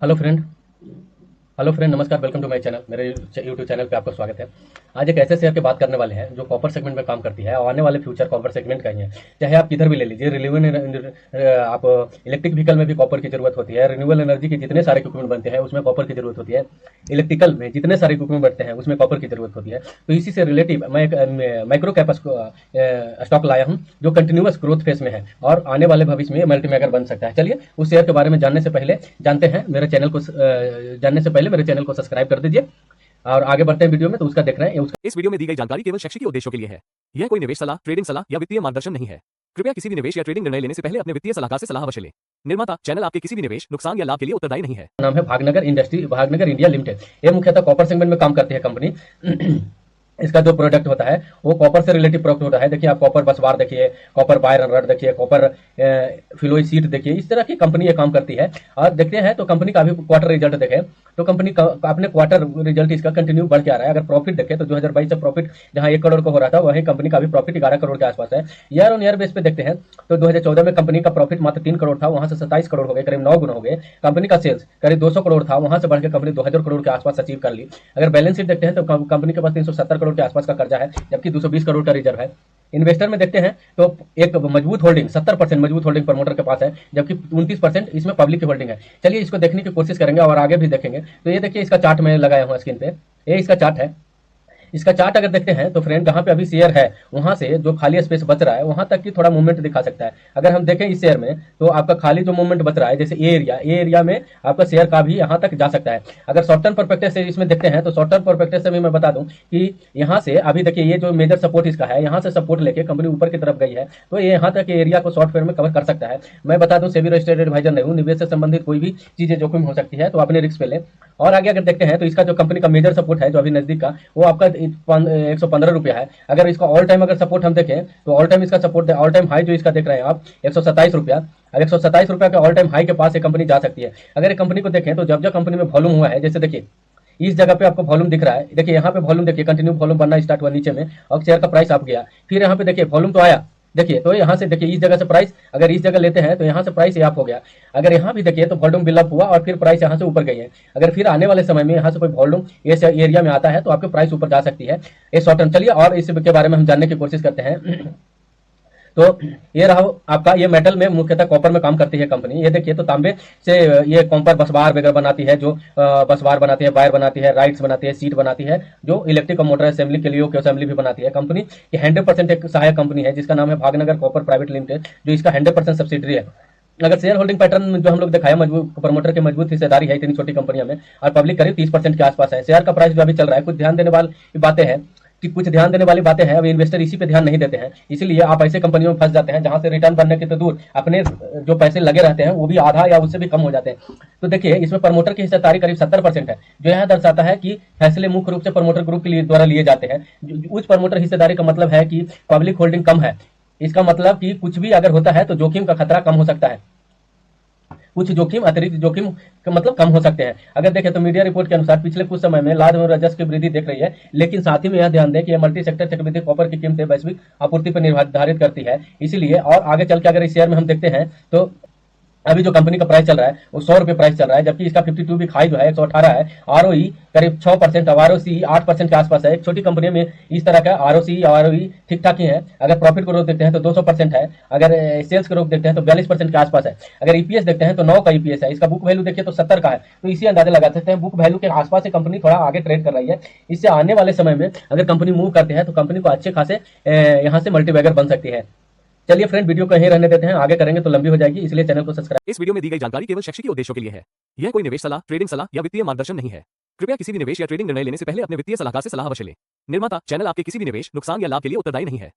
Hello friend. Hello friend, नमस्कार। Welcome to my channel. मेरे YouTube channel पे आपका स्वागत है। आज एक ऐसे शेयर की बात करने वाले हैं जो कॉपर सेगमेंट में काम करती है और आने वाले फ्यूचर कॉपर सेगमेंट का ही है। चाहे आप किधर भी ले लीजिए, आप इलेक्ट्रिक व्हीकल में भी कॉपर की जरूरत होती है। रिन्यूएबल एनर्जी के जितने सारे इक्विपमेंट बनते हैं उसमें कॉपर की जरूरत होती है। इलेक्ट्रिकल में जितने सारे इक्विपमेंट बनते हैं उसमें कॉपर की जरूरत होती है। तो इसी से रिलेटिव मैं एक माइक्रो कैप स्टॉक लाया हूँ जो कंटिन्यूअस ग्रोथ फेस में है और आने वाले भविष्य में मल्टीमेगर बन सकता है। चलिए उस शेयर के बारे में जानने से पहले जानते हैं मेरे चैनल को जानने से पहले मेरे चैनल को सब्सक्राइब कर दीजिए और आगे बढ़ते हैं वीडियो में। तो उसका देख रहे हैं उसका इस वीडियो में दी गई जानकारी केवल शैक्षिक उद्देश्यों के लिए है। यह कोई निवेश सलाह, ट्रेडिंग सलाह या वित्तीय मार्गदर्शन नहीं है। कृपया किसी भी निवेश या ट्रेडिंग निर्णय लेने से पहले अपने वित्तीय सलाहकार से सलाह अवश्य लें। निर्माता चैनल आपके किसी भी निवेश, नुकसान या लाभ के लिए उत्तरदायी नहीं है। नाम है भागनगर इंडिया लिमिटेड। ये मुख्यतः कॉपर सेगमेंट में काम करती है कंपनी। इसका जो प्रोडक्ट होता है वो कॉपर से रिलेटिव प्रोडक्ट होता है। देखिए, आप कॉपर बस बार देखिए, कॉपर वायर रड देखिए, कॉपर फिलोई सीट देखिए। इस तरह की कंपनी ये काम करती है। और देखते हैं तो कंपनी का भी क्वार्टर रिजल्ट देखें तो कंपनी का अपने क्वार्टर रिजल्ट इसका कंटिन्यू बढ़ के आ रहा है। अगर प्रॉफिट देखें तो 2022 से प्रॉफिट जहां 1 करोड़ का हो रहा था वहीं कंपनी का भी प्रॉफिट 11 करोड़ के आसपास है। ईयर ऑन ईयर बेस पे देखते हैं तो 2014 में कंपनी का प्रॉफिट मात्र 3 करोड़ था, वहां से 27 करोड़ हो गए, करीब 9 गुना हो गए। कंपनी का सेल्स करीब 200 करोड़ था, वहां से बढ़ के कंपनी 2000 करोड़ के आसपास अचीव कर ली। अगर बैलेंस शीट देखते हैं तो कंपनी के पास 370 करोड़ के आसपास का कर्जा है, जबकि 220 करोड़ का रिजर्व है। इन्वेस्टर में देखते हैं तो एक मजबूत होल्डिंग 70% मजबूत होल्डिंग प्रमोटर के पास है, जबकि 29% इसमें पब्लिक की होल्डिंग है। चलिए इसको देखने की कोशिश करेंगे और आगे भी देखेंगे। तो ये देखिए, इसका चार्ट मैं लगाया हूँ स्क्रीन पे। ये इसका चार्ट है। इसका चार्ट अगर देखते हैं तो फ्रेंड जहां पे अभी शेयर है वहां से जो खाली स्पेस बच रहा है वहां तक की थोड़ा मूवमेंट दिखा सकता है। अगर हम देखें इस शेयर में तो आपका खाली जो मूवमेंट बच रहा है, जैसे ए एरिया में आपका शेयर का भी यहां तक जा सकता है। अगर शॉर्ट टर्म परस्पेक्टिव से इसमें देखते हैं तो शॉर्ट टर्म परस्पेक्टिव से भी मैं बता दूं कि यहां से अभी देखिए ये जो मेजर सपोर्ट इसका है, यहां से सपोर्ट लेके कंपनी ऊपर की तरफ गई है, तो ये यहां तक एरिया को शॉर्ट फेयर में कवर कर सकता है। मैं बता दूं सेबी रजिस्टर्ड एडवाइजर नहीं हूं, निवेश से संबंधित कोई भी चीजें जोखिम हो सकती है, तो अपने रिस्क पे ले। और आगे अगर देखते हैं तो इसका जो कंपनी का मेजर सपोर्ट है जो अभी नजदीक का, वो आपका 115 रुपया है। अगर इसका ऑल टाइम अगर सपोर्ट हम देखें तो ऑल टाइम इसका सपोर्ट, ऑल टाइम हाई जो इसका देख रहे हैं आप 127 रुपया। अब 127 रुपया के ऑल टाइम हाई के पास ये कंपनी जा सकती है। अगर कंपनी को देखें तो जब जब कंपनी में वॉल्यूम हुआ है, जैसे देखिए इस जगह पे आपको वॉल्यूम दिख रहा है, देखिए यहाँ पे वॉल्यूम देखिए कंटिन्यू वॉल्यूम बनना स्टार्ट हुआ नीचे में और शेयर का प्राइस आप गया। फिर यहाँ पे देखिए वॉल्यूम तो आया, देखिए तो यहाँ से देखिए इस जगह से प्राइस, अगर इस जगह लेते हैं तो यहाँ से प्राइस आप हो गया। अगर यहाँ भी देखिए तो वॉल्यूम बिल्डअप हुआ और फिर प्राइस यहाँ से ऊपर गई है। अगर फिर आने वाले समय में यहाँ से कोई वॉल्यूम इस एरिया में आता है तो आपके प्राइस ऊपर जा सकती है। ये शॉर्ट टर्म। चलिए और इसके बारे में हम जानने की कोशिश करते हैं। तो ये रहा आपका, ये मेटल में मुख्यतः कॉपर में काम करती है कंपनी। ये देखिए तो तांबे से ये कॉपर बसबार वगैरह बनाती है, जो बसबार बनाती है, वायर बनाती है, राइट्स बनाती है, सीट बनाती है, जो इलेक्ट्रिक मोटर असेंबली के लिए असेंबली भी बनाती है। कंपनी की 100% एक सहायक कंपनी है जिसका नाम है भागनगर कॉपर प्राइवेट लिमिटेड, जो इसका 100% सब्सिडरी है। अगर शेयर होल्डिंग पैटर्न जो हम लोग दिखाया, मजबूत प्रमोटर की मजबूत हिस्सेदारी है इतनी छोटी कंपनियों में और पब्लिक करीब 30% के आसपास है। शेयर का प्राइस जो अभी चल रहा है, कुछ ध्यान देने वाली बातें हैं कि कुछ ध्यान देने वाली बातें हैं, अभी इन्वेस्टर इसी पे ध्यान नहीं देते हैं, इसीलिए आप ऐसे कंपनियों में फंस जाते हैं जहां से रिटर्न बनने के तो दूर अपने जो पैसे लगे रहते हैं वो भी आधा या उससे भी कम हो जाते हैं। तो देखिए इसमें प्रमोटर की हिस्सेदारी करीब 70% है, जो यहाँ दर्शाता है कि फैसले मुख्य रूप से प्रमोटर ग्रुप के द्वारा लिए जाते हैं। उच्च प्रमोटर हिस्सेदारी का मतलब है कि पब्लिक होल्डिंग कम है। इसका मतलब कि कुछ भी अगर होता है तो जोखिम का खतरा कम हो सकता है, कुछ जोखिम अतिरिक्त जोखिम का मतलब कम हो सकते हैं। अगर देखें तो मीडिया रिपोर्ट के अनुसार पिछले कुछ समय में लाभ और राजस्व की वृद्धि देख रही है, लेकिन साथ ही में यह ध्यान दें कि यह मल्टी सेक्टर चक्रवृद्धि कॉपर की कीमतें वैश्विक आपूर्ति पर निर्धारित करती है। इसीलिए और आगे चल के अगर इस शेयर में हम देखते हैं तो अभी जो कंपनी का प्राइस चल रहा है वो 100 रुपये प्राइस चल रहा है, जबकि इसका 52 वीक हाई जो है 118 है। आरओई करीब 6%, अब आरओसी 8% के आसपास है। एक छोटी कंपनी में इस तरह का आरओसी और आरओई ठीक ठाक ही है। अगर प्रॉफिट ग्रोथ देखते हैं तो 200% है। अगर सेल्स ग्रोथ देखते हैं तो 42% के आसपास है। अगर ईपीएस देखते हैं तो 9 का ईपीएस है। इसका बुक वैल्यू देखिए तो 70 का है, तो इसी अंदाजा लगा सकते हैं बुक वैल्यू के आसपास से कंपनी थोड़ा आगे ट्रेड कर रही है। इससे आने वाले समय में अगर कंपनी मूव करते हैं तो कंपनी को अच्छे खासे यहाँ से मल्टीबैगर बन सकती है। चलिए फ्रेंड, वीडियो को यहीं रहने देते हैं, आगे करेंगे तो लंबी हो जाएगी, इसलिए चैनल को सब्सक्राइब। इस वीडियो में दी गई जानकारी केवल शैक्षिक उद्देश्यों के लिए है। यह कोई निवेश सलाह, ट्रेडिंग सलाह या वित्तीय मार्गदर्शन नहीं है। कृपया किसी भी निवेश या ट्रेडिंग निर्णय लेने से पहले अपने वित्तीय सलाहकार से सलाह अवश्य लें। निर्माता चैनल आपके किसी भी निवेश, नुकसान या लाभ के लिए उत्तरदायी नहीं है।